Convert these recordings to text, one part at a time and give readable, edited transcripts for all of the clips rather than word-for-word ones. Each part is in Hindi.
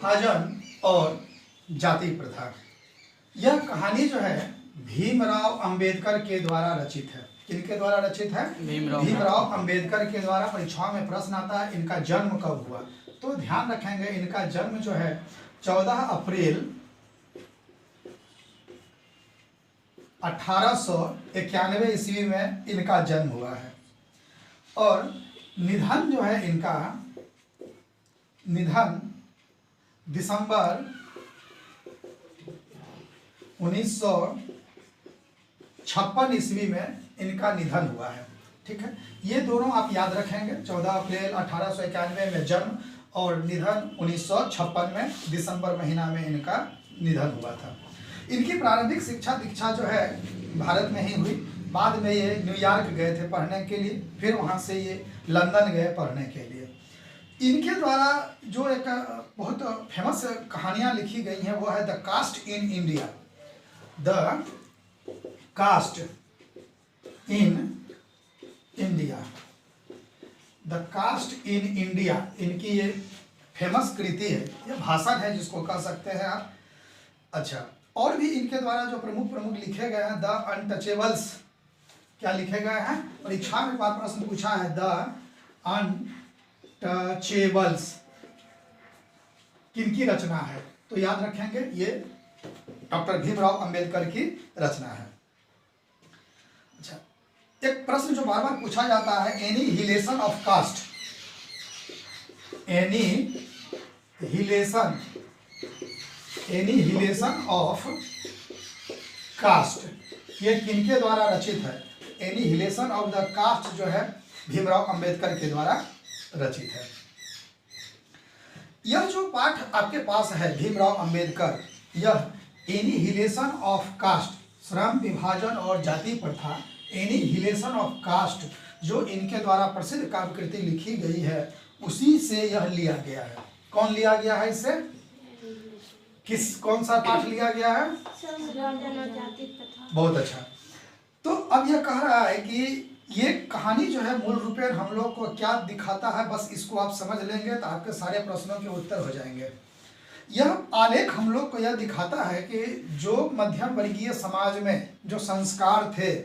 विभाजन और जाति प्रथा। यह कहानी जो है भीमराव अंबेडकर के द्वारा रचित है। किनके द्वारा रचित है? भीमराव अंबेडकर के द्वारा। परीक्षाओं में प्रश्न आता है इनका जन्म कब हुआ, तो ध्यान रखेंगे इनका जन्म जो है 14 अप्रैल 1891 ईस्वी में इनका जन्म हुआ है और निधन जो है इनका दिसंबर 1956 ईस्वी में इनका निधन हुआ है। ठीक है, ये दोनों आप याद रखेंगे। 14 अप्रैल 1891 में जन्म और निधन 1956 में दिसंबर महीना में इनका निधन हुआ था। इनकी प्रारंभिक शिक्षा दीक्षा जो है भारत में ही हुई। बाद में ये न्यूयॉर्क गए थे पढ़ने के लिए, फिर वहाँ से ये लंदन गए पढ़ने के लिए। इनके द्वारा जो एक बहुत फेमस कहानियाँ लिखी गई हैं वो है the caste in India. The caste in India, the caste in India इनकी ये फेमस कृति है, ये भाषण है जिसको कह सकते हैं आप। अच्छा, और भी इनके द्वारा जो प्रमुख लिखे गए हैं द अनटचेबल्स। क्या लिखे गए हैं? परीक्षा में बार प्रश्न पूछा है द अनटचेबल्स किनकी रचना है, तो याद रखेंगे ये डॉक्टर भीमराव अंबेडकर की रचना है। अच्छा, एक प्रश्न जो बार बार पूछा जाता है annihilation of caste, annihilation of caste ये किनके द्वारा रचित है? एनीहिलेशन ऑफ द कास्ट जो है भीमराव अंबेडकर के द्वारा रचित है। यह जो पाठ आपके पास है भीमराव अंबेडकर, यह एनीहिलेशन ऑफ कास्ट, श्रम विभाजन और जाति प्रथा, एनीहिलेशन ऑफ कास्ट जो इनके द्वारा प्रसिद्ध काव्य कृति लिखी गई है उसी से यह लिया गया है। कौन लिया गया है इससे? कौन सा पाठ लिया गया है? बहुत अच्छा। तो अब यह कह रहा है कि ये कहानी जो है मूल रूप में हम लोग को क्या दिखाता है, बस इसको आप समझ लेंगे तो आपके सारे प्रश्नों के उत्तर हो जाएंगे। यह आलेख हम लोग को यह दिखाता है कि जो मध्यम वर्गीय समाज में जो संस्कार थे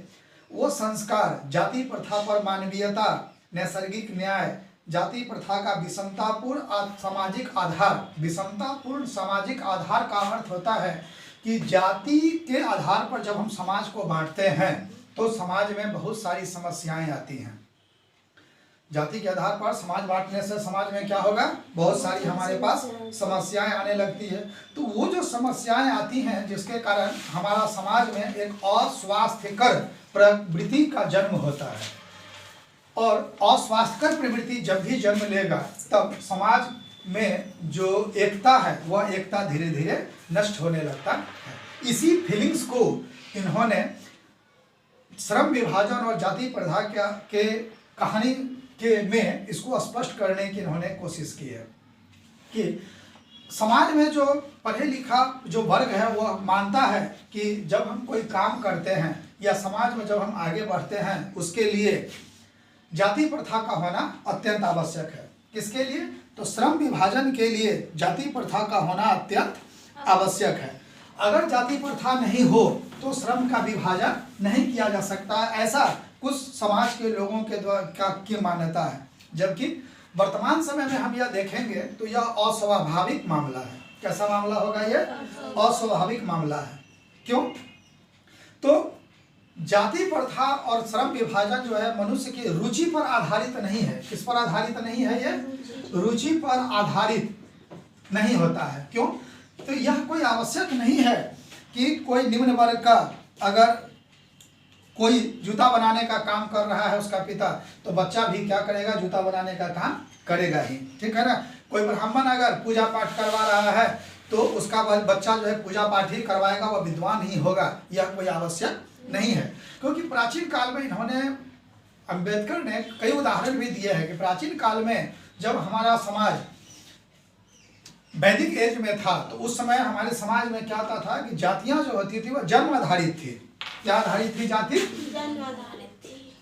वो संस्कार जाति प्रथा पर मानवीयता, नैसर्गिक न्याय, जाति प्रथा का विषमतापूर्ण सामाजिक आधार। विषमतापूर्ण सामाजिक आधार का अर्थ होता है कि जाति के आधार पर जब हम समाज को बांटते हैं तो समाज में बहुत सारी समस्याएं आती हैं। जाति के आधार पर समाज बांटने से समाज में क्या होगा? बहुत सारी हमारे पास समस्याएं आने लगती है। तो वो जो समस्याएं आती हैं जिसके कारण हमारा समाज में एक अस्वास्थ्यकर प्रवृत्ति का जन्म होता है, और अस्वास्थ्यकर प्रवृत्ति जब भी जन्म लेगा तब समाज में जो एकता है वह एकता धीरे धीरे नष्ट होने लगता है। इसी फीलिंग्स को इन्होंने श्रम विभाजन और जाति प्रथा के कहानी के में इसको स्पष्ट करने की इन्होंने कोशिश की है कि समाज में जो पढ़े लिखा जो वर्ग है वह मानता है कि जब हम कोई काम करते हैं या समाज में जब हम आगे बढ़ते हैं उसके लिए जाति प्रथा का होना अत्यंत आवश्यक है। किसके लिए? तो श्रम विभाजन के लिए जाति प्रथा का होना अत्यंत आवश्यक है। अगर जाति प्रथा नहीं हो तो श्रम का विभाजन नहीं किया जा सकता, ऐसा कुछ समाज के लोगों के द्वारा की मान्यता है। जबकि वर्तमान समय में हम यह देखेंगे तो यह अस्वाभाविक मामला है। कैसा मामला होगा? यह अस्वाभाविक मामला है। क्यों? तो जाति प्रथा और श्रम विभाजन जो है मनुष्य की रुचि पर आधारित नहीं है। किस पर आधारित नहीं है? ये रुचि पर आधारित नहीं होता है। क्यों? तो यह कोई आवश्यक नहीं है कि कोई निम्न वर्ग का अगर कोई जूता बनाने का काम कर रहा है उसका पिता, तो बच्चा भी क्या करेगा? जूता बनाने का काम करेगा ही। ठीक है ना? कोई ब्राह्मण अगर पूजा पाठ करवा रहा है तो उसका बच्चा जो है पूजा पाठ ही करवाएगा, वह विद्वान ही होगा। यह कोई आवश्यक नहीं है। क्योंकि प्राचीन काल में इन्होंने अंबेडकर ने कई उदाहरण भी दिए हैं कि प्राचीन काल में जब हमारा समाज वैदिक एज में था तो उस समय हमारे समाज में क्या होता था कि जातियां जो होती थी वह जन्म आधारित थी। क्या आधारित थी? जाति जन्म आधारित थी।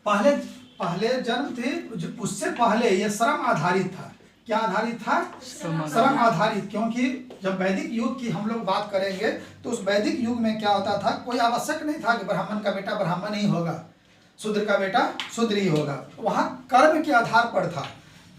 पहले जन्म थे, उससे पहले ये श्रम आधारित था। क्या आधारित था? श्रम आधारित। क्योंकि जब वैदिक युग की हम लोग बात करेंगे तो उस वैदिक युग में क्या होता था, कोई आवश्यक नहीं था कि ब्राह्मण का बेटा ब्राह्मण ही होगा, शूद्र का बेटा शूद्र ही होगा। वहाँ कर्म के आधार पर था।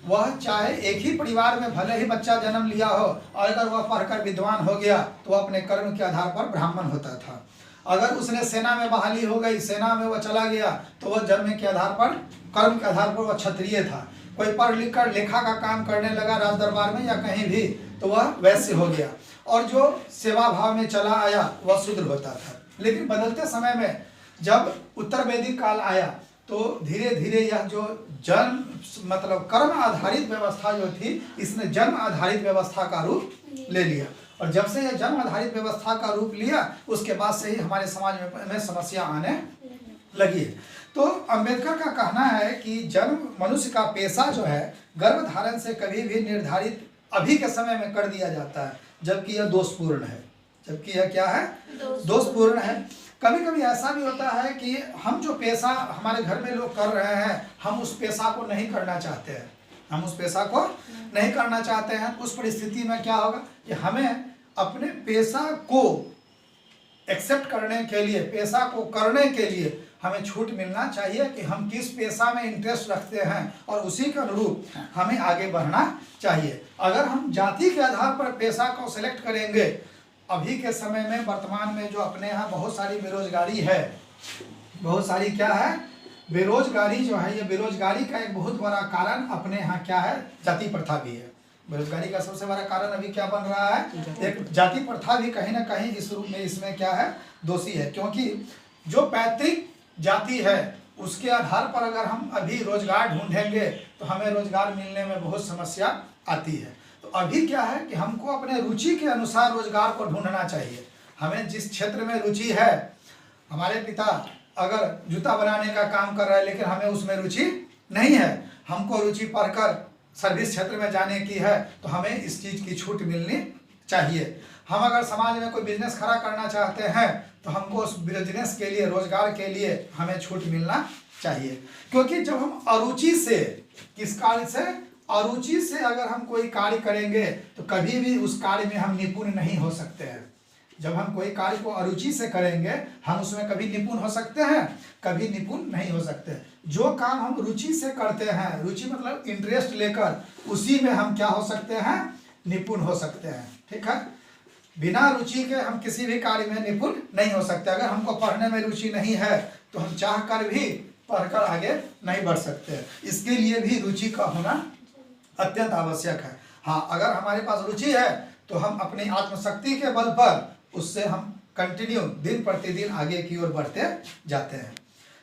वह चाहे एक ही परिवार में भले ही बच्चा जन्म लिया हो और अगर वह पढ़कर विद्वान हो गया तो वह अपने कर्म के आधार पर ब्राह्मण होता था। अगर उसने सेना में बहाली हो गई, सेना में वह चला गया तो वह जन्म के आधार पर, कर्म के आधार पर वह क्षत्रिय था। कोई पढ़ लिख कर लेखा का काम करने लगा राज दरबार में या कहीं भी तो वह वैश्य हो गया, और जो सेवा भाव में चला आया वह शूद्र होता था। लेकिन बदलते समय में जब उत्तर वैदिक काल आया तो धीरे धीरे यह जो जन्म मतलब कर्म आधारित व्यवस्था जो थी, इसने जन्म आधारित व्यवस्था का रूप ले लिया। और जब से यह जन्म आधारित व्यवस्था का रूप लिया उसके बाद से ही हमारे समाज में समस्या आने लगी है। तो अंबेडकर का कहना है कि जन्म मनुष्य का पेशा जो है गर्भधारण से कभी भी निर्धारित अभी के समय में कर दिया जाता है, जबकि यह दोषपूर्ण है। जबकि यह क्या है? दोषपूर्ण है। कभी कभी ऐसा भी होता है कि हम जो पेशा हमारे घर में लोग कर रहे हैं, हम उस पेशा को नहीं करना चाहते हैं, हम उस पेशा को नहीं करना चाहते हैं। उस परिस्थिति में क्या होगा कि हमें अपने पेशा को एक्सेप्ट करने के लिए, पेशा को करने के लिए हमें छूट मिलना चाहिए कि हम किस पेशा में इंटरेस्ट रखते हैं और उसी के अनुरूप हमें आगे बढ़ना चाहिए। अगर हम जाति के आधार पर पेशा को सिलेक्ट करेंगे, अभी के समय में वर्तमान में जो अपने यहाँ बहुत सारी बेरोजगारी है, बहुत सारी क्या है बेरोजगारी जो है, ये बेरोजगारी का एक बहुत बड़ा कारण अपने यहाँ क्या है? जाति प्रथा भी है। बेरोजगारी का सबसे बड़ा कारण अभी क्या बन रहा है? एक जाति प्रथा भी कहीं ना कहीं इस रूप में इसमें क्या है? दोषी है। क्योंकि जो पैतृक जाति है उसके आधार पर अगर हम अभी रोजगार ढूंढेंगे तो हमें रोजगार मिलने में बहुत समस्या आती है। तो अभी क्या है कि हमको अपने रुचि के अनुसार रोजगार को ढूंढना चाहिए। हमें जिस क्षेत्र में रुचि है, हमारे पिता अगर जूता बनाने का काम कर रहे हैं लेकिन हमें उसमें रुचि नहीं है, हमको रुचि पढ़कर सर्विस क्षेत्र में जाने की है, तो हमें इस चीज़ की छूट मिलनी चाहिए। हम अगर समाज में कोई बिजनेस खड़ा करना चाहते हैं तो हमको उस बिजनेस के लिए, रोजगार के लिए हमें छूट मिलना चाहिए। क्योंकि जब हम अरुचि से, किस कार्य से? अरुचि से अगर हम कोई कार्य करेंगे तो कभी भी उस कार्य में हम निपुण नहीं हो सकते हैं। जब हम कोई कार्य को अरुचि से करेंगे हम उसमें कभी निपुण हो सकते हैं? कभी निपुण नहीं हो सकते। जो काम हम रुचि से करते हैं, रुचि मतलब इंटरेस्ट लेकर, उसी में हम क्या हो सकते हैं? निपुण हो सकते हैं। ठीक है, बिना रुचि के हम किसी भी कार्य में निपुण नहीं हो सकते। अगर हमको पढ़ने में रुचि नहीं है तो हम चाह कर भी पढ़कर आगे नहीं बढ़ सकते। इसके लिए भी रुचि का होना अत्यंत आवश्यक है। हाँ, अगर हमारे पास रुचि है तो हम अपनी आत्मशक्ति के बल पर उससे हम कंटिन्यू दिन प्रतिदिन आगे की ओर बढ़ते जाते हैं।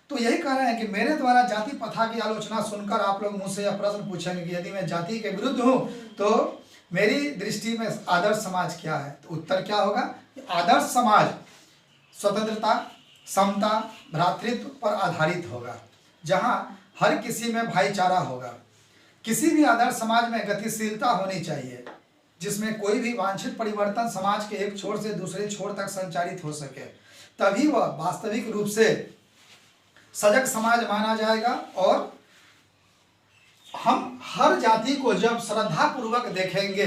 तो यही कह रहे हैं कि मेरे द्वारा जाति प्रथा की आलोचना सुनकर आप लोग मुझसे यह प्रश्न पूछेंगे कि यदि मैं जाति के विरुद्ध हूँ तो मेरी दृष्टि में आदर्श समाज क्या है? तो उत्तर क्या होगा? आदर्श समाज स्वतंत्रता, समता, भ्रातृत्व पर आधारित होगा, जहाँ हर किसी में भाईचारा होगा। किसी भी आदर्श समाज में गतिशीलता होनी चाहिए, जिसमें कोई भी वांछित परिवर्तन समाज के एक छोर से दूसरे छोर तक संचारित हो सके, तभी वह वास्तविक रूप से सजग समाज माना जाएगा। और हम हर जाति को जब श्रद्धा पूर्वक देखेंगे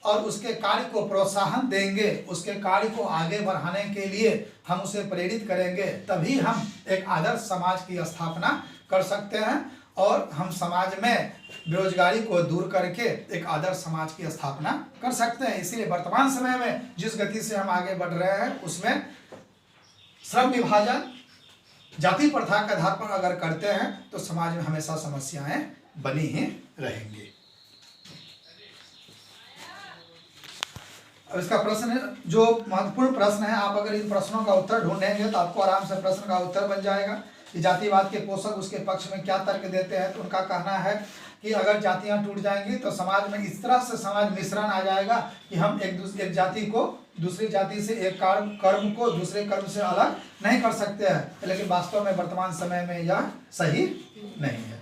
और उसके कार्य को प्रोत्साहन देंगे, उसके कार्य को आगे बढ़ाने के लिए हम उसे प्रेरित करेंगे, तभी हम एक आदर्श समाज की स्थापना कर सकते हैं और हम समाज में बेरोजगारी को दूर करके एक आदर्श समाज की स्थापना कर सकते हैं। इसीलिए वर्तमान समय में जिस गति से हम आगे बढ़ रहे हैं उसमें श्रम विभाजन, जाति प्रथा के आधार पर अगर करते हैं तो समाज में हमेशा समस्याएं बनी ही रहेंगी। अब इसका प्रश्न जो महत्वपूर्ण प्रश्न है, आप अगर इन प्रश्नों का उत्तर ढूंढेंगे तो आपको आराम से प्रश्न का उत्तर बन जाएगा कि जातिवाद के पोषक उसके पक्ष में क्या तर्क देते हैं। तो उनका कहना है कि अगर जातियां टूट जाएंगी तो समाज में इस तरह से समाज मिश्रण आ जाएगा कि हम एक जाति को दूसरी जाति से, एक कर्म को दूसरे कर्म से अलग नहीं कर सकते हैं। लेकिन वास्तव में वर्तमान समय में यह सही नहीं है।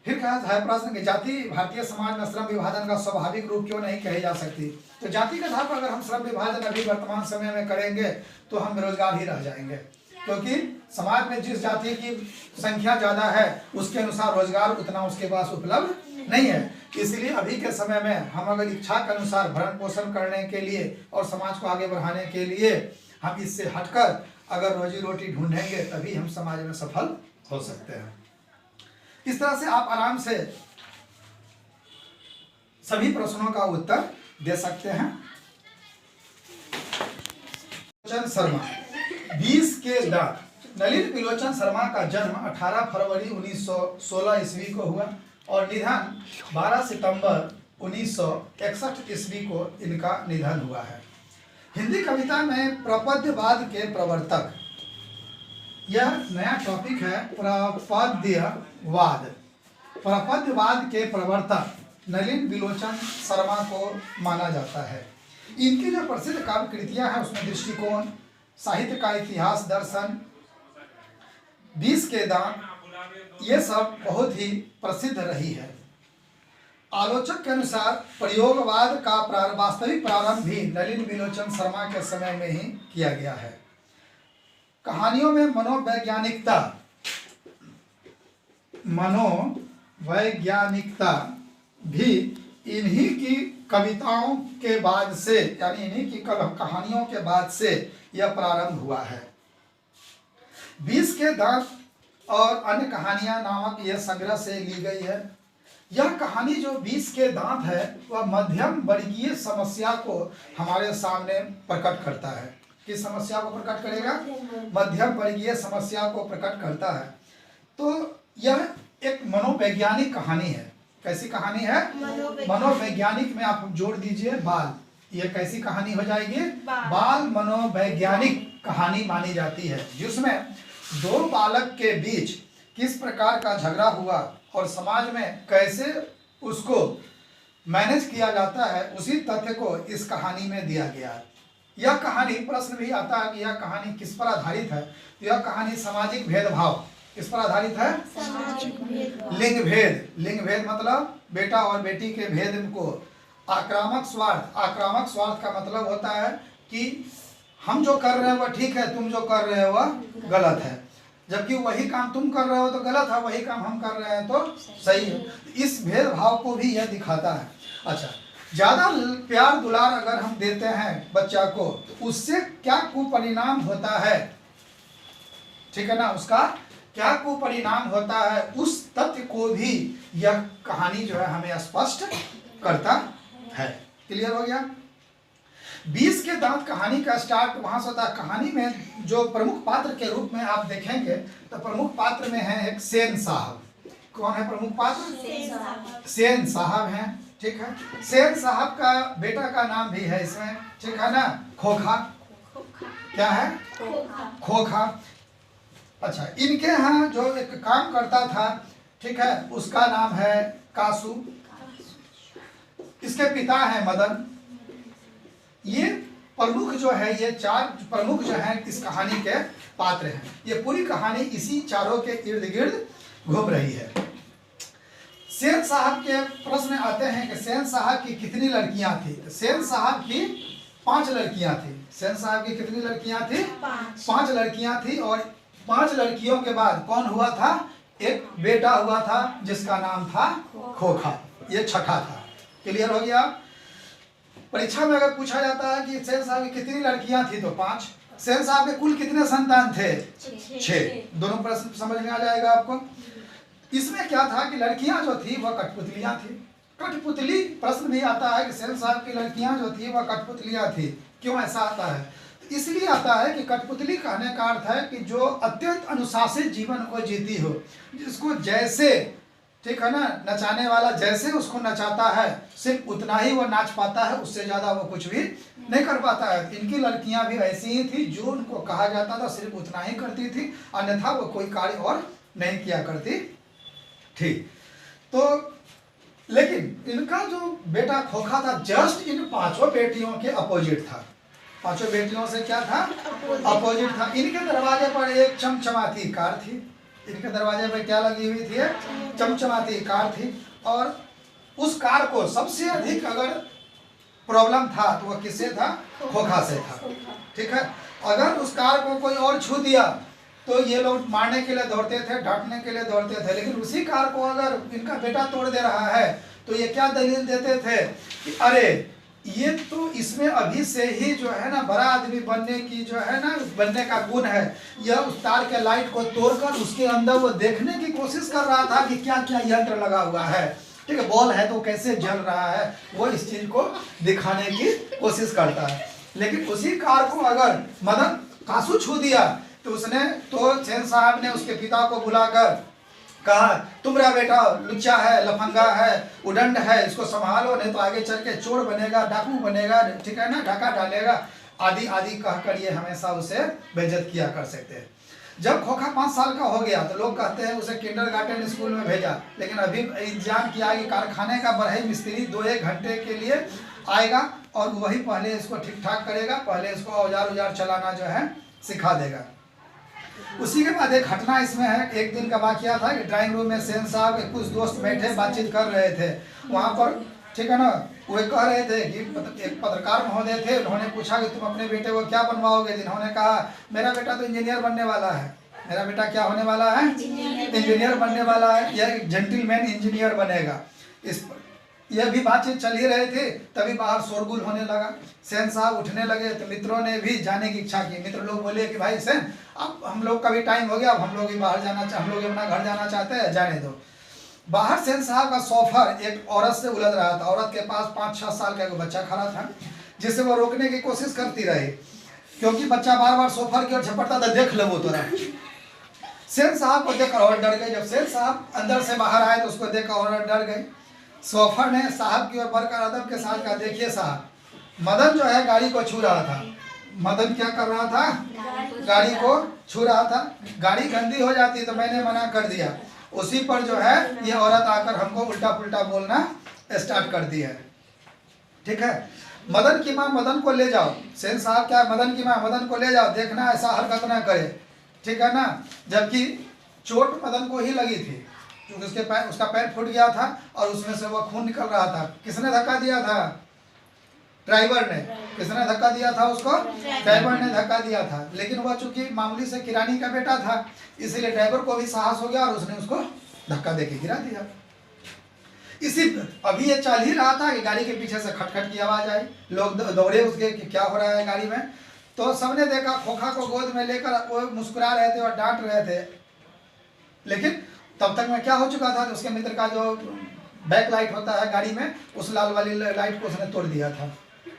फिर कहा है प्रश्न कि जाति भारतीय समाज में श्रम विभाजन का स्वाभाविक रूप क्यों नहीं कही जा सकती? तो जाति के आधार पर अगर हम श्रम विभाजन अभी वर्तमान समय में करेंगे तो हम बेरोजगार ही रह जाएंगे, क्योंकि समाज में जिस जाति की संख्या ज़्यादा है उसके अनुसार रोजगार उतना उसके पास उपलब्ध नहीं है। इसलिए अभी के समय में हम अगर इच्छा के अनुसार भरण पोषण करने के लिए और समाज को आगे बढ़ाने के लिए हम इससे हटकर अगर रोजी रोटी ढूंढेंगे तभी हम समाज में सफल हो सकते हैं। इस तरह से आप आराम से सभी प्रश्नों का उत्तर दे सकते हैं। शर्मा 20 के दांत। नलिन त्रिलोचन शर्मा का जन्म 18 फरवरी 1916 ईस्वी को हुआ और निधन 12 सितंबर 1961 ईस्वी को इनका निधन हुआ है। हिंदी कविता में प्रपद्यवाद के प्रवर्तक, यह नया टॉपिक है। प्रपद्यवाद, प्रपद्यवाद के प्रवर्तक नलिन त्रिलोचन शर्मा को माना जाता है। इनकी जो प्रसिद्ध काव्य कृतियां हैं उसमें दृष्टिकोण, साहित्य का इतिहास, दर्शन, 20 के दांत, ये सब बहुत ही प्रसिद्ध रही है। आलोचक के अनुसार प्रयोगवाद का वास्तविक प्रारंभ भी नलिन त्रिलोचन शर्मा के समय में ही किया गया है। कहानियों में मनोवैज्ञानिकता भी इन्हीं की कविताओं के बाद से, यानी इन्हीं की कहानियों के बाद से यह प्रारंभ हुआ है। 20 के दांत और अन्य कहानियां नामक यह संग्रह से ली गई है। यह कहानी जो 20 के दांत है वह मध्यम वर्गीय समस्या को हमारे सामने प्रकट करता है। किस समस्या को प्रकट करेगा? मध्यम वर्गीय समस्या को प्रकट करता है। तो यह एक मनोवैज्ञानिक कहानी है। कैसी कहानी है? मनोवैज्ञानिक में आप जोड़ दीजिए बाल। यह कैसी कहानी हो जाएगी? बाल मनोवैज्ञानिक कहानी मानी जाती है, जिसमें दो बालक के बीच किस प्रकार का झगड़ा हुआ और समाज में कैसे उसको मैनेज किया जाता है, उसी तथ्य को इस कहानी में दिया गया है। यह कहानी, प्रश्न भी आता है कि यह कहानी किस पर आधारित है? तो यह कहानी सामाजिक भेदभाव, किस पर आधारित है? लिंग भेद। लिंग भेद मतलब बेटा और बेटी के भेद को, आक्रामक स्वार्थ। आक्रामक स्वार्थ का मतलब होता है कि हम जो कर रहे हैं वह ठीक है, तुम जो कर रहे हो वह गलत है, जबकि वही काम तुम कर रहे हो तो गलत है, वही काम हम कर रहे हैं तो सही है। इस भेदभाव को भी यह दिखाता है। अच्छा, ज्यादा प्यार दुलार अगर हम देते हैं बच्चा को तो उससे क्या कुपरिणाम होता है, ठीक है ना, उसका क्या कुपरिणाम होता है, उस तथ्य को भी यह कहानी जो है हमें स्पष्ट करता है। क्लियर हो गया? 20 के दांत कहानी का स्टार्ट वहां से होता है। कहानी में जो प्रमुख पात्र के रूप में आप देखेंगे तो प्रमुख पात्र में है एक सेन साहब। कौन है प्रमुख पात्र? सेन साहब हैं, ठीक है। सेन साहब का बेटा का नाम भी है इसमें, ठीक है ना, खोखा। क्या है? खोखा। अच्छा, इनके यहाँ जो एक काम करता था, ठीक है, उसका नाम है कासू। इसके पिता है मदन। ये प्रमुख जो है, ये चार प्रमुख जो हैं इस कहानी के पात्र हैं। ये पूरी कहानी इसी चारों के इर्द गिर्द घूम रही है। सेन साहब के प्रश्न आते हैं कि सेन साहब की कितनी लड़कियां थी? सेन साहब की 5 लड़कियां थी। सेन साहब की कितनी लड़कियां थी? 5 लड़कियां थी। और 5 लड़कियों के बाद कौन हुआ था? एक बेटा हुआ था जिसका नाम था खोखा। ये छठा था। क्लियर हो गया? परीक्षा में अगर पूछा जाता है कि सेन साहब की कितनी लड़कियां थी तो 5। सेन साहब के कुल कितने संतान थे? 6। दोनों प्रश्न समझ में आ जाएगा आपको। इसमें क्या था कि लड़कियां जो थी वह कठपुतलियां थी। कठपुतली प्रश्न भी आता है कि सेन साहब की लड़कियां जो थी वह कठपुतलियां थी। क्यों ऐसा आता है? इसलिए आता है कि कठपुतली कहने का अर्थ है कि जो अत्यंत अनुशासित जीवन को जीती हो, जिसको जैसे, ठीक है ना, नचाने वाला जैसे उसको नचाता है सिर्फ उतना ही वो नाच पाता है, उससे ज़्यादा वो कुछ भी नहीं कर पाता है। इनकी लड़कियां भी ऐसी ही थी, जो उनको कहा जाता था सिर्फ उतना ही करती थी, अन्यथा वो कोई कार्य और नहीं किया करती थी। तो लेकिन इनका जो बेटा खोखा था जस्ट इन 5 बेटियों के अपोजिट था। 5 बेटियों से क्या था? अपोजिट था। इनके दरवाजे पर एक चमचमाती कार थी। इनके दरवाजे पर क्या लगी हुई थी? चमचमाती कार थी। और उस कार को सबसे अधिक अगर प्रॉब्लम था तो वह किससे था? खोखा से था। ठीक है, अगर उस कार को कोई और छू दिया तो ये लोग मारने के लिए दौड़ते थे, डांटने के लिए दौड़ते थे। लेकिन उसी कार को अगर इनका बेटा तोड़ दे रहा है तो ये क्या दलील देते थे कि अरे ये तो इसमें अभी से ही जो है ना बड़ा आदमी बनने की जो है ना बनने का गुण है। यह उस तार के लाइट को तोड़कर उसके अंदर वो देखने की कोशिश कर रहा था कि क्या क्या यंत्र लगा हुआ है, ठीक है, बॉल है तो कैसे जल रहा है, वो इस चीज को दिखाने की कोशिश करता है। लेकिन उसी कार को अगर मदन कासू छू दिया तो उसने तो सेन साहब ने उसके पिता को बुलाकर कहा, तुम्हारा बेटा लुच्चा है, लफंगा है, उदंड है, इसको संभालो नहीं तो आगे चल के चोर बनेगा, डाकू बनेगा, ठीक है ना, डाका डालेगा, आदि आदि कहकर ये हमेशा उसे बेइज्जत किया कर सकते हैं। जब खोखा 5 साल का हो गया तो लोग कहते हैं उसे किंडरगार्टन स्कूल में भेजा, लेकिन अभी इंतजाम किया कि कारखाने का बढ़ई मिस्त्री 2-1 घंटे के लिए आएगा और वही पहले इसको ठीक ठाक करेगा, पहले इसको औजार चलाना जो है सिखा देगा। उसी के बाद एक घटना इसमें है, एक दिन का वाकया था कि ड्राइंग रूम में सेन साहब के कुछ दोस्त बैठे बातचीत कर रहे थे वहाँ पर, ठीक है ना, वो कह रहे थे कि एक पत्रकार महोदय थे, उन्होंने पूछा कि तुम अपने बेटे को क्या बनवाओगे। जिन्होंने कहा मेरा बेटा तो इंजीनियर बनने वाला है, मेरा बेटा क्या होने वाला है, इंजीनियर बनने वाला है, यह जेंटलमैन इंजीनियर बनेगा। इस यह भी बातचीत चल ही रहे थे, तभी बाहर शोरगुल होने लगा। सेन साहब उठने लगे तो मित्रों ने भी जाने की इच्छा की। मित्र लोग बोले कि भाई सेन, अब हम लोग का भी टाइम हो गया, अब हम लोग भी बाहर जाना, हम लोग अपना घर जाना चाहते हैं, जाने दो। बाहर सेन साहब का सॉफर एक औरत से उलझ रहा था। औरत के पास 5-6 साल का एक बच्चा खड़ा था, जिसे वो रोकने की कोशिश करती रही, क्योंकि बच्चा बार बार सोफर की ओर झपटता था, देख लो वो तोरा। सेन साहब को देखकर औरत डर गई। जब सेन साहब अंदर से बाहर आए तो उसको देखकर औरत डर गई। सोफर ने साहब की ओर बढ़कर अदब के साथ कहा, देखिए साहब, मदन जो है गाड़ी को छू रहा था। मदन क्या कर रहा था, गाड़ी को छू रहा था। गाड़ी गंदी हो जाती तो मैंने मना कर दिया। उसी पर जो है ये औरत आकर हमको उल्टा पुल्टा बोलना स्टार्ट कर दी है, ठीक है। मदन की माँ मदन को ले जाओ। सेन साहब क्या, मदन की माँ मदन को ले जाओ, देखना ऐसा हरकत ना करे, ठीक है ना। जबकि चोट मदन को ही लगी थी, क्योंकि उसका पैर फूट गया था और उसमें से वो खून निकल रहा था। किसने धक्का दिया था, ड्राइवर ने। किसने धक्का दिया था उसको, ड्राइवर ने धक्का दिया था। लेकिन वह चूंकि मामूली से किरानी का बेटा था, इसलिए ड्राइवर को भी साहस हो गया और उसने उसको धक्का देके गिरा दिया। इसी अभी ये चल ही रहा था कि गाड़ी के पीछे से खटखट की आवाज आई। लोग दौड़े उसके कि क्या हो रहा है गाड़ी में। तो सबने देखा खोखा को गोद में लेकर वो मुस्कुरा रहे थे और डांट रहे थे। लेकिन तब तक में क्या हो चुका था, तो उसके मित्र का जो बैक लाइट होता है गाड़ी में, उस लाल वाली लाइट को उसने तोड़ दिया था,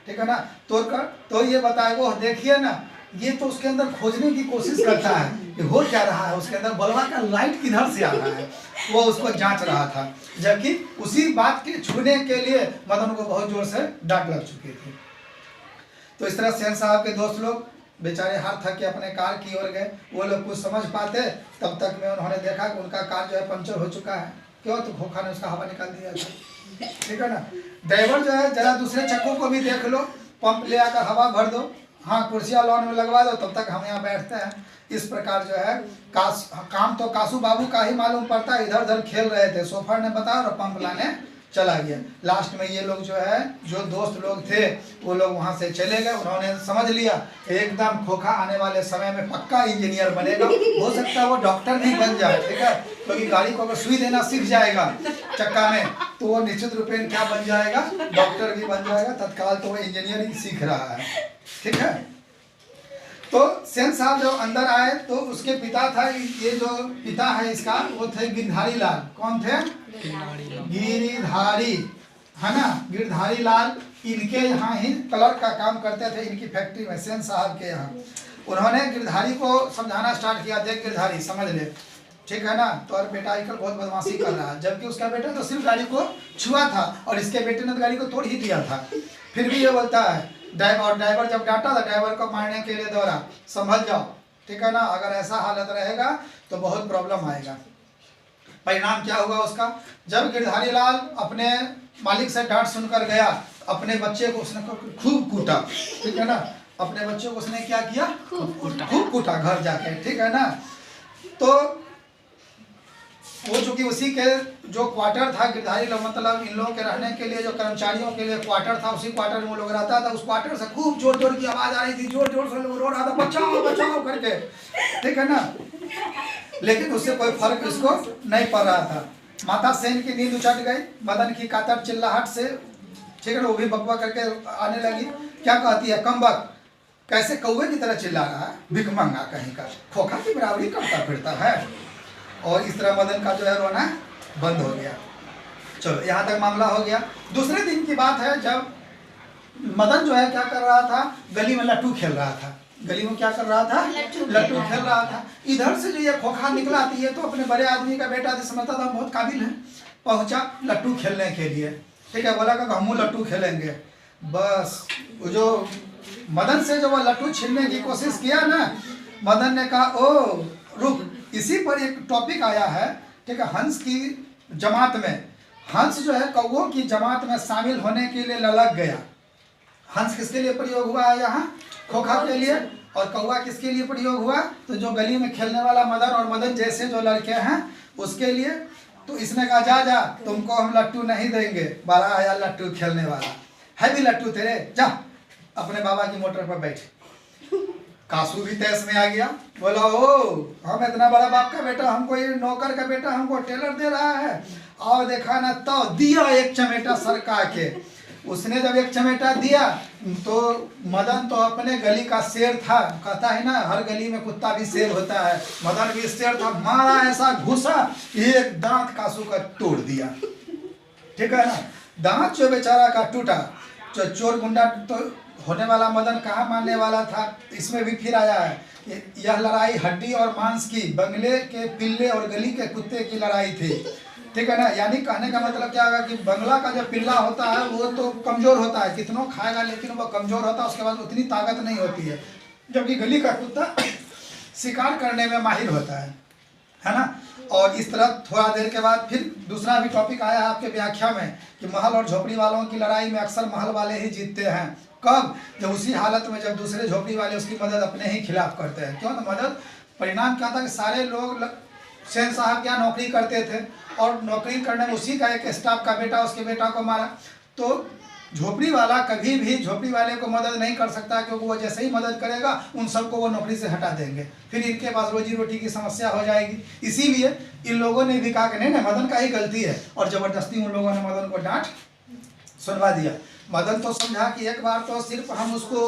ठीक है ना। तोड़कर तो ये बताएगा, देखिए ना, ये तो उसके अंदर खोजने की कोशिश करता है कि हो क्या रहा है उसके अंदर, बलवा का लाइट किधर से आ रहा है, वो उसको जांच रहा था। जबकि उसी बात के छूने के लिए मदन को बहुत जोर से डांट लग चुकी थी। तो इस तरह सेन साहब के दोस्त लोग बेचारे हाथ थक के अपने कार की ओर गए। वो लोग कुछ समझ पाते तब तक में उन्होंने देखा कि उनका कार जो है पंचर हो चुका है। क्यों, तो खोखा ने उसका हवा निकाल दिया था, ठीक है ना। ड्राइवर जो है जरा दूसरे चक्कों को भी देख लो, पंप ले आकर हवा भर दो, हाँ कुर्सियाँ लॉन में लगवा दो, तब तक हम यहाँ बैठते हैं। इस प्रकार जो है काम तो कासू बाबू का ही मालूम पड़ता है। इधर उधर खेल रहे थे, सोफर ने बताया और पंप लाने चला गया। लास्ट में ये लोग जो है, जो दोस्त लोग थे, वो लोग वहाँ से चले गए। उन्होंने समझ लिया एकदम खोखा आने वाले समय में पक्का इंजीनियर बनेगा, हो सकता है वो डॉक्टर भी बन जाए, ठीक है, क्योंकि गाड़ी को अगर सुई देना सीख जाएगा चक्का में तो वो निश्चित रूपेण क्या बन जाएगा, डॉक्टर भी बन जाएगा। तत्काल तो वो इंजीनियरिंग सीख रहा है, ठीक है। तो सेन साहब जब अंदर आए तो उसके पिता था, ये जो पिता है इसका, वो थे गिरधारी लाल। कौन थे, गिरिधारी, है ना, गिरधारी लाल। इनके यहाँ ही क्लर्क का काम करते थे, इनकी फैक्ट्री में, सेन साहब के यहाँ। उन्होंने गिरधारी को समझाना स्टार्ट किया, देख गिरधारी समझ ले, ठीक है ना, तो और बेटा आजकल बहुत बदमाशी कर रहा है। जबकि उसका बेटा तो सिर्फ गाड़ी को छुआ था और इसके बेटे ने तो गाड़ी को तोड़ ही दिया था। फिर भी ये बोलता है, ड्राइवर जब डांटा था, ड्राइवर को मारने के लिए दौड़ा, संभल जाओ, ठीक है ना, अगर ऐसा हालत रहेगा तो बहुत प्रॉब्लम आएगा। परिणाम क्या हुआ उसका, जब गिरधारी लाल अपने मालिक से डांट सुनकर गया, अपने बच्चे को उसने खूब कूटा, ठीक है ना, अपने बच्चों को उसने क्या किया, खूब कूटा घर जाके, ठीक है ना। तो वो चूंकि उसी के जो क्वार्टर था गिरधारी लोग, मतलब इन लोगों के रहने के लिए जो कर्मचारियों के लिए क्वार्टर था, उसी क्वार्टर में वो लोग रहता था। उस क्वार्टर से खूब जोर जोर की आवाज आ रही थी, जोर जोर से लोग रो रहा था, बचाओ बचाओ करके, ठीक है ना। लेकिन उससे कोई फर्क इसको नहीं पड़ रहा था। माता सेन की नींद उचट गई मदन की कातर चिल्लाहट से, ठीक है ना, वो भी बकबक करके आने लगी। क्या कहती है, कमबख्त, कैसे कौवे की तरह चिल्ला रहा है, भिखमंगा कहीं का, खोखा की बराबरी करता फिरता है। और इस तरह मदन का जो है रोना बंद हो गया। चलो यहाँ तक मामला हो गया। दूसरे दिन की बात है, जब मदन जो है क्या कर रहा था, गली में लट्टू खेल रहा था। गली में क्या कर रहा था, लट्टू खेल रहा था। इधर से जो ये खोखा निकला थी, ये तो अपने बड़े आदमी का बेटा थी, समझता था बहुत काबिल है, पहुंचा लट्टू खेलने के लिए, ठीक है, बोला कि हम लट्टू खेलेंगे। बस वो जो मदन से जो वो लट्टू छीनने की कोशिश किया ना, मदन ने कहा ओ रुक। इसी पर एक टॉपिक आया है, ठीक है, हंस की जमात में, हंस जो है कौवों की जमात में शामिल होने के लिए ललक गया। हंस किसके लिए प्रयोग हुआ है यहाँ, खोखा के लिए, और कौवा किसके लिए प्रयोग हुआ, तो जो गली में खेलने वाला मदन और मदन जैसे जो लड़के हैं उसके लिए। तो इसने कहा जा जा, तुमको हम लट्टू नहीं देंगे, बड़ा आया लट्टू खेलने वाला है भी लट्टू तेरे, जा अपने बाबा की मोटर पर बैठ। कासू भी तैस में आ गया, बोला ओ हम इतना बड़ा बाप का बेटा, हमको ये नौकर का बेटा हमको टेलर दे रहा है, और देखा ना तो दिया एक चमेटा सरका के। उसने जब एक चमेटा दिया तो मदन तो अपने गली का शेर था, कहता है ना हर गली में कुत्ता भी शेर होता है, मदन भी शेर था, मारा ऐसा घुसा, एक दांत कासू का तोड़ दिया, ठीक है ना, दांत जो बेचारा का टूटा। जो चोर गुंडा तो होने वाला मदन कहाँ मानने वाला था, इसमें भी फिर आया है। यह लड़ाई हड्डी और मांस की, बंगले के पिल्ले और गली के कुत्ते की लड़ाई थी, ठीक है ना। यानी कहने का मतलब क्या होगा कि बंगला का जो पिल्ला होता है वो तो कमजोर होता है, कितनों खाएगा लेकिन वो कमजोर होता है, उसके बाद उतनी ताकत नहीं होती है, जबकि गली का कुत्ता शिकार करने में माहिर होता है ना। और इस तरह थोड़ा देर के बाद फिर दूसरा भी टॉपिक आया है आपके व्याख्या में कि महल और झोपड़ी वालों की लड़ाई में अक्सर महल वाले ही जीतते हैं। कब, जब उसी हालत में जब दूसरे झोपड़ी वाले उसकी मदद अपने ही खिलाफ करते हैं। क्यों, तो मदद परिणाम क्या था कि सारे लोग सेन साहब क्या नौकरी करते थे, और नौकरी करने में उसी का एक स्टाफ का बेटा उसके बेटा को मारा। तो झोपड़ी वाला कभी भी झोपड़ी वाले को मदद नहीं कर सकता, क्योंकि वो जैसे ही मदद करेगा उन सबको वो नौकरी से हटा देंगे, फिर इनके पास रोजी रोटी की समस्या हो जाएगी। इसीलिए इन लोगों ने भी कहा कि नहीं मदन का ही गलती है, और ज़बरदस्ती उन लोगों ने मदन को डांट सुनवा दिया। मदन तो समझा कि एक बार तो सिर्फ हम उसको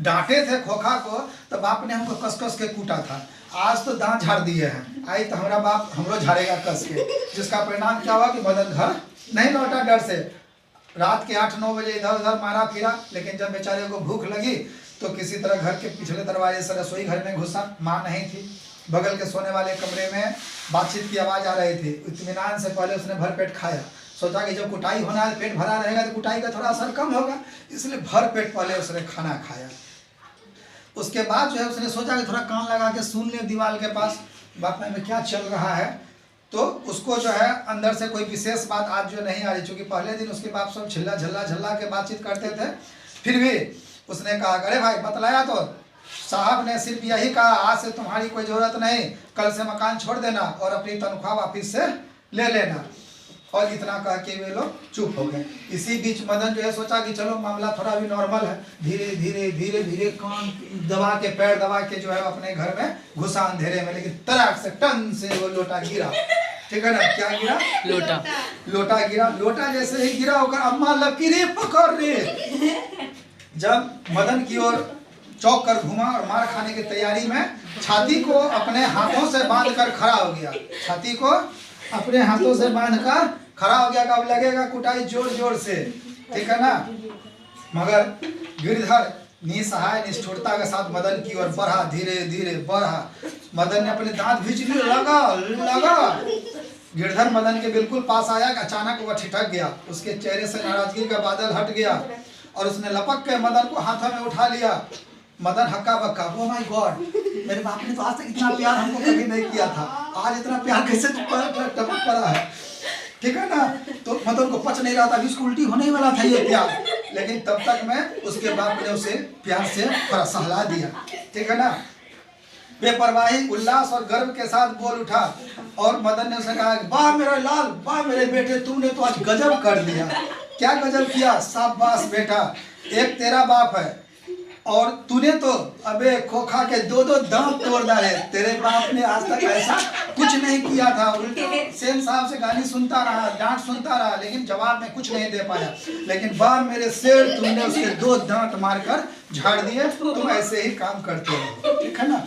डांटे थे खोखा को, तो बाप ने हमको कस कस के कूटा था, आज तो दांत झाड़ दिए हैं, आई तो हमारा बाप हमरो झाड़ेगा कस के। जिसका परिणाम क्या हुआ कि मदन घर नहीं लौटा डर से, रात के 8-9 बजे इधर उधर मारा फिरा, लेकिन जब बेचारे को भूख लगी तो किसी तरह घर के पिछले दरवाजे से रसोई घर में घुसा। माँ नहीं थी, बगल के सोने वाले कमरे में बातचीत की आवाज़ आ रही थी। इत्मीनान से पहले उसने भरपेट खाया, सोचा कि जब कुटाई होना है पेट भरा रहेगा तो कुटाई का थोड़ा असर कम होगा, इसलिए भर पेट पहले उसने खाना खाया। उसके बाद जो है उसने सोचा कि थोड़ा कान लगा के सुन ले दीवार के पास बाप में क्या चल रहा है। तो उसको जो है अंदर से कोई विशेष बात आज जो नहीं आ रही, क्योंकि पहले दिन उसके बाप सब झल्ला झल्ला झल्ला के बातचीत करते थे। फिर भी उसने कहा अरे भाई बतलाया तो साहब ने सिर्फ यही कहा आज से तुम्हारी कोई ज़रूरत नहीं, कल से मकान छोड़ देना और अपनी तनख्वाह वापिस से ले लेना। और इतना कह के वे लोग चुप हो गए। इसी बीच मदन जो है सोचा कि चलो मामला थोड़ा भी नॉर्मल है, धीरे धीरे धीरे धीरे कान दबा के पैर दबा के जो है अपने घर में घुसा अंधेरे में, लेकिन तड़ाक से टन से वो लोटा गिरा, ठीक है ना। क्या गिरा, लोटा गिरा। लोटा जैसे ही गिरा होकर अम्मा लकीरें पकड़ रहे। जब मदन की ओर चौक कर घुमा और मार खाने की तैयारी में छाती को अपने हाथों से बांध कर खड़ा हो गया, छाती को अपने हाथों से बांधकर खड़ा हो गया। कब लगेगा कुटाई जोर जोर से, ठीक है ना। मगर गिरधर निसहाय निष्ठुरता के साथ मदन की ओर बढ़ा, धीरे धीरे बढ़ा। मदन ने अपने दांत भींचने लगा। गिरधर मदन के बिल्कुल पास आया कि अचानक वह ठिठक गया, उसके चेहरे से नाराजगी का बादल हट गया और उसने लपक के मदन को हाथों में उठा लिया। मदन हक्का बक्का, ओह माय गॉड, मेरे बाप ने तो आज तक इतना प्यार हमको कभी नहीं किया था, आज इतना प्यार कैसे टपक पड़ा है, ठीक है ना। तो मदन को पच नहीं रहा था, इसको उल्टी होने वाला था ये प्यार, लेकिन तब तक में उसके बाप ने उसे प्यार से थोड़ा सहला दिया, ठीक है ना। बेपरवाही, उल्लास और गर्व के साथ बोल उठा और मदन ने उसे कहा वाह मेरा लाल, वाह मेरे बेटे, तुमने तो आज गजब कर दिया। क्या गजब किया, शाबाश बेटा, एक तेरा बाप है और तूने तो अबे खोखा के दो दो दांत तोड़ डाले, तेरे बाप ने आज तक ऐसा कुछ नहीं किया था। उल्टा सेन साहब से गाली सुनता रहा, डांट सुनता रहा, लेकिन जवाब में कुछ नहीं दे पाया। लेकिन बार मेरे शेर, तुमने उसके दो दांत मारकर झाड़ दिए। तुम ऐसे ही काम करते हो, ठीक है ना।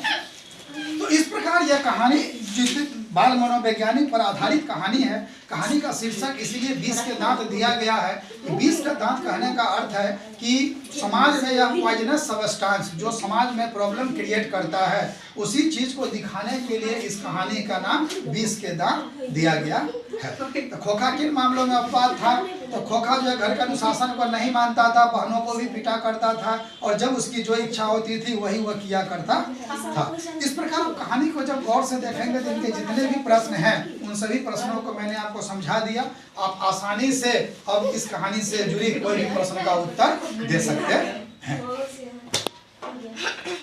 तो इस प्रकार यह कहानी जिस बाल मनोवैज्ञानिक पर आधारित कहानी है। कहानी का शीर्षक इसीलिए 20 के दांत दिया गया है। 20 का दांत कहने का अर्थ है कि समाज में यह पॉइजनस सबस्टांस जो समाज में प्रॉब्लम क्रिएट करता है, उसी चीज को दिखाने के लिए इस कहानी का नाम 20 के दांत दिया गया है। तो खोखा किन मामलों में अपवाद था? तो खोखा जो है घर के अनुशासन को नहीं मानता था, बहनों को भी पिटा करता था, और जब उसकी जो इच्छा होती थी वही वह किया करता था। इस प्रकार कहानी को जब गौर से देखेंगे तो इनके जितने भी प्रश्न हैं उन सभी प्रश्नों को मैंने आपको समझा दिया। आप आसानी से अब इस कहानी से जुड़ी कोई भी प्रश्न का उत्तर दे सकते हैं।